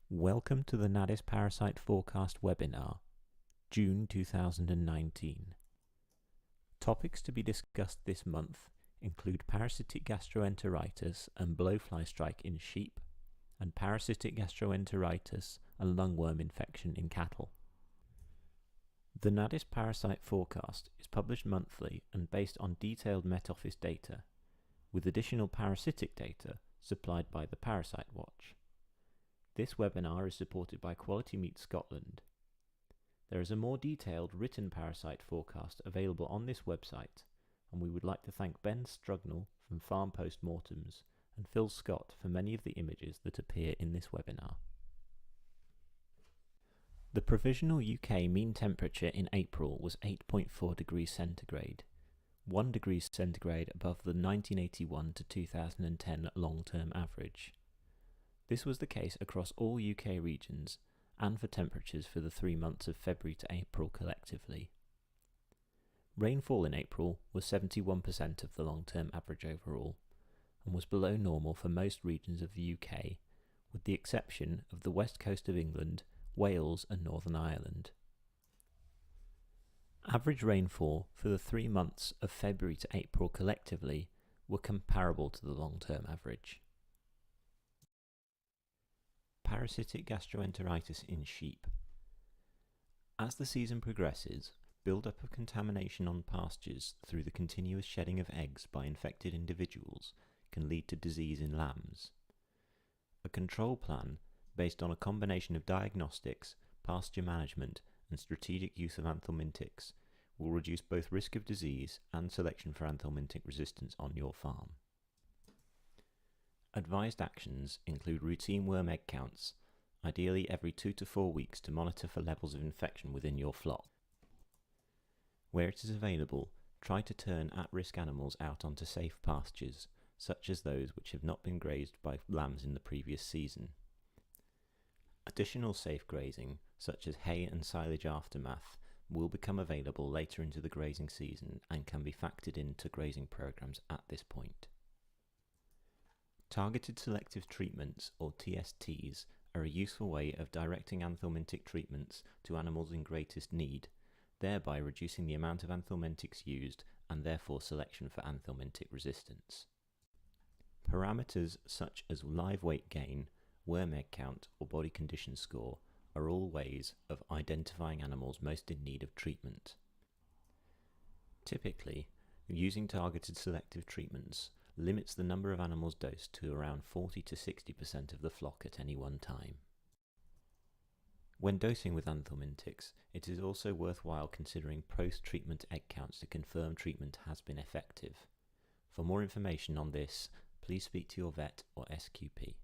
Welcome to the NADIS Parasite Forecast webinar, June 2019. Topics to be discussed this month include parasitic gastroenteritis and blowfly strike in sheep, and parasitic gastroenteritis and lungworm infection in cattle. The NADIS Parasite Forecast is published monthly and based on detailed Met Office data, with additional parasitic data supplied by the Parasite Watch. This webinar is supported by Quality Meat Scotland. There is a more detailed written parasite forecast available on this website, and we would like to thank Ben Strugnell from Farm Postmortems and Phil Scott for many of the images that appear in this webinar. The provisional UK mean temperature in April was 8.4 degrees centigrade, 1 degree centigrade above the 1981 to 2010 long-term average. This was the case across all UK regions and for temperatures for the 3 months of February to April collectively. Rainfall in April was 71% of the long-term average overall and was below normal for most regions of the UK, with the exception of the west coast of England, Wales and Northern Ireland. Average rainfall for the 3 months of February to April collectively were comparable to the long-term average. Parasitic gastroenteritis in sheep. As the season progresses, build-up of contamination on pastures through the continuous shedding of eggs by infected individuals can lead to disease in lambs. A control plan based on a combination of diagnostics, pasture management and strategic use of anthelmintics will reduce both risk of disease and selection for anthelmintic resistance on your farm. Advised actions include routine worm egg counts, ideally every 2 to 4 weeks to monitor for levels of infection within your flock. Where it is available, try to turn at-risk animals out onto safe pastures, such as those which have not been grazed by lambs in the previous season. Additional safe grazing, such as hay and silage aftermath, will become available later into the grazing season and can be factored into grazing programs at this point. Targeted selective treatments, or TSTs, are a useful way of directing anthelmintic treatments to animals in greatest need, thereby reducing the amount of anthelmintics used and therefore selection for anthelmintic resistance. Parameters such as live weight gain, worm egg count, or body condition score are all ways of identifying animals most in need of treatment. Typically, using targeted selective treatments limits the number of animals dosed to around 40 to 60% of the flock at any one time. When dosing with anthelmintics, it is also worthwhile considering post-treatment egg counts to confirm treatment has been effective. For more information on this, please speak to your vet or SQP.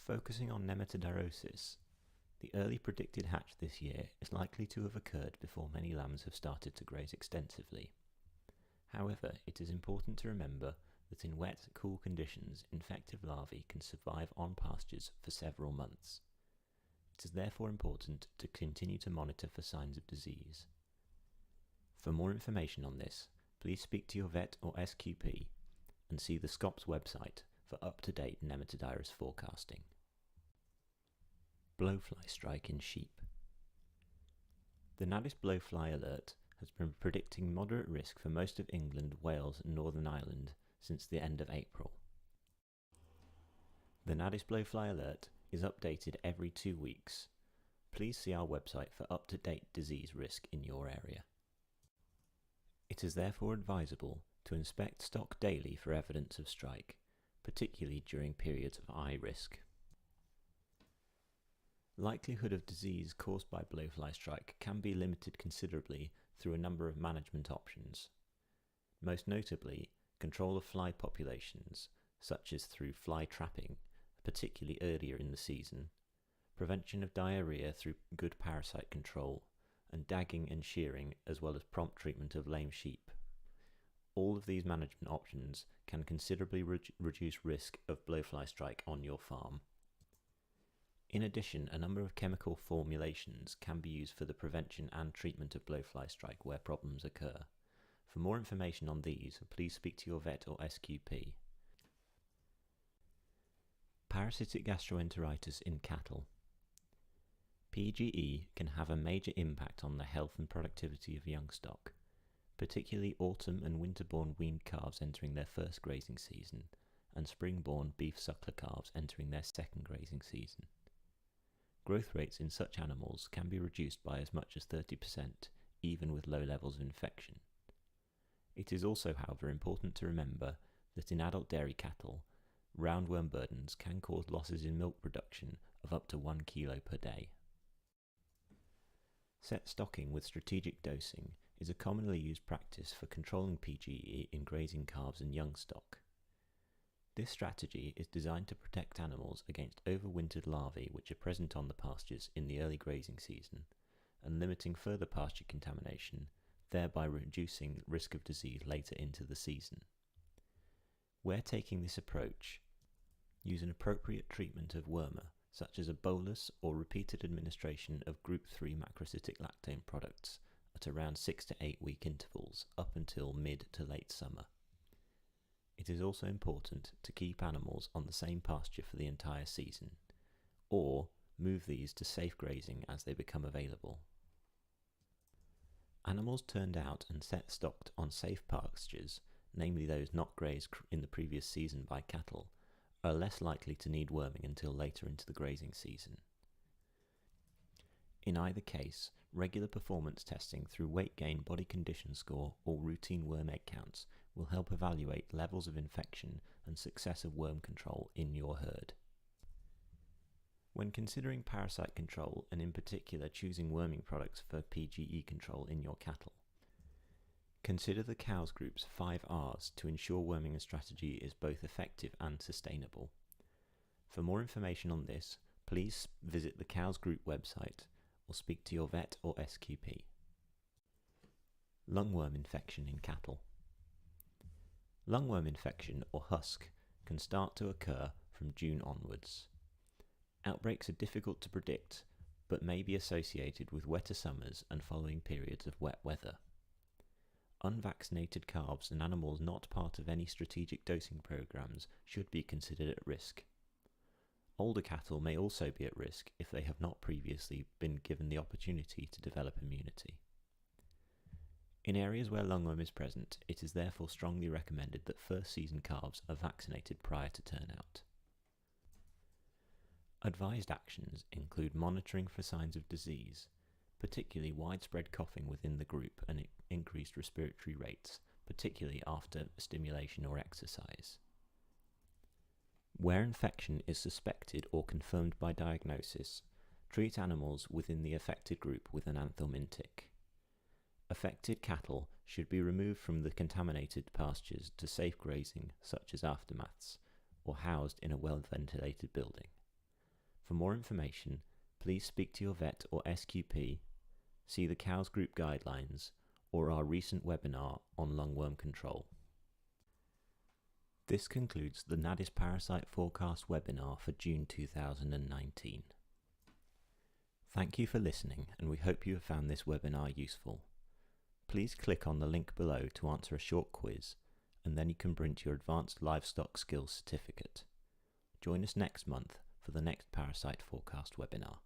Focusing on nematodarosis, the early predicted hatch this year is likely to have occurred before many lambs have started to graze extensively. However, it is important to remember that in wet, cool conditions, infective larvae can survive on pastures for several months. It is therefore important to continue to monitor for signs of disease. For more information on this, please speak to your vet or SQP and see the SCOPS website for up-to-date nematodirus forecasting. Blowfly strike in sheep. The NADIS blowfly alert has been predicting moderate risk for most of England, Wales and Northern Ireland since the end of April. The NADIS blowfly alert is updated every 2 weeks. Please see our website for up-to-date disease risk in your area. It is therefore advisable to inspect stock daily for evidence of strike, particularly during periods of high risk. Likelihood of disease caused by blowfly strike can be limited considerably through a number of management options. Most notably, control of fly populations, such as through fly trapping, particularly earlier in the season, prevention of diarrhea through good parasite control, and dagging and shearing, as well as prompt treatment of lame sheep. All of these management options can considerably reduce risk of blowfly strike on your farm. In addition, a number of chemical formulations can be used for the prevention and treatment of blowfly strike where problems occur. For more information on these, please speak to your vet or SQP. Parasitic gastroenteritis in cattle. PGE can have a major impact on the health and productivity of young stock, particularly autumn and winter-born weaned calves entering their first grazing season, and spring-born beef suckler calves entering their second grazing season. Growth rates in such animals can be reduced by as much as 30%, even with low levels of infection. It is also, however, important to remember that in adult dairy cattle, roundworm burdens can cause losses in milk production of up to 1 kilo per day. Set stocking with strategic dosing is a commonly used practice for controlling PGE in grazing calves and young stock. This strategy is designed to protect animals against overwintered larvae which are present on the pastures in the early grazing season, and limiting further pasture contamination, thereby reducing risk of disease later into the season. Where taking this approach, use an appropriate treatment of wormer, such as a bolus or repeated administration of Group 3 macrocytic lactone products at around 6 to 8 week intervals up until mid to late summer. It is also important to keep animals on the same pasture for the entire season, or move these to safe grazing as they become available. Animals turned out and set stocked on safe pastures, namely those not grazed in the previous season by cattle, are less likely to need worming until later into the grazing season. In either case, regular performance testing through weight gain, body condition score, or routine worm egg counts will help evaluate levels of infection and success of worm control in your herd. When considering parasite control, and in particular choosing worming products for PGE control in your cattle, consider the cows group's 5 R's to ensure worming strategy is both effective and sustainable. For more information on this, please visit the cows group website or speak to your vet or SQP. Lungworm infection in cattle. Lungworm infection, or husk, can start to occur from June onwards. Outbreaks are difficult to predict, but may be associated with wetter summers and following periods of wet weather. Unvaccinated calves and animals not part of any strategic dosing programs should be considered at risk. Older cattle may also be at risk if they have not previously been given the opportunity to develop immunity. In areas where lungworm is present, it is therefore strongly recommended that first season calves are vaccinated prior to turnout. Advised actions include monitoring for signs of disease, particularly widespread coughing within the group and increased respiratory rates, particularly after stimulation or exercise. Where infection is suspected or confirmed by diagnosis, treat animals within the affected group with an anthelmintic. Affected cattle should be removed from the contaminated pastures to safe grazing, such as aftermaths, or housed in a well-ventilated building. For more information, please speak to your vet or SQP, see the cows group guidelines, or our recent webinar on lungworm control. This concludes the NADIS Parasite Forecast webinar for June 2019. Thank you for listening, and we hope you have found this webinar useful. Please click on the link below to answer a short quiz, and then you can print your Advanced Livestock Skills Certificate. Join us next month for the next Parasite Forecast webinar.